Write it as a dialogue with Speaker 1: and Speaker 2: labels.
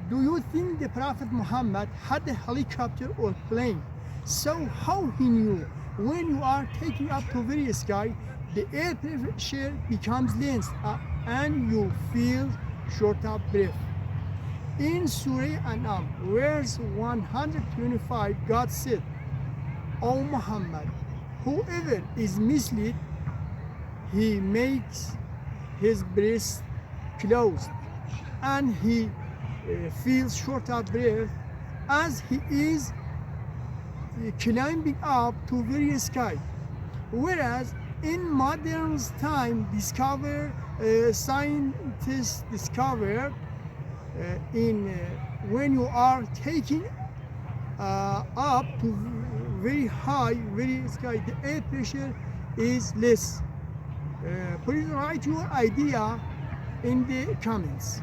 Speaker 1: Do you think the Prophet Muhammad had a helicopter or plane? So how he knew when you are taking up to very sky, the air pressure becomes less and you feel short of breath? In Surah Anam, verse 125, God said, O Muhammad, whoever is misled, he makes his breast closed and he feels short of breath as he is climbing up to very sky. Whereas in modern time, scientists discover when you are taking up to very high, very sky, the air pressure is less. Please write your idea in the comments.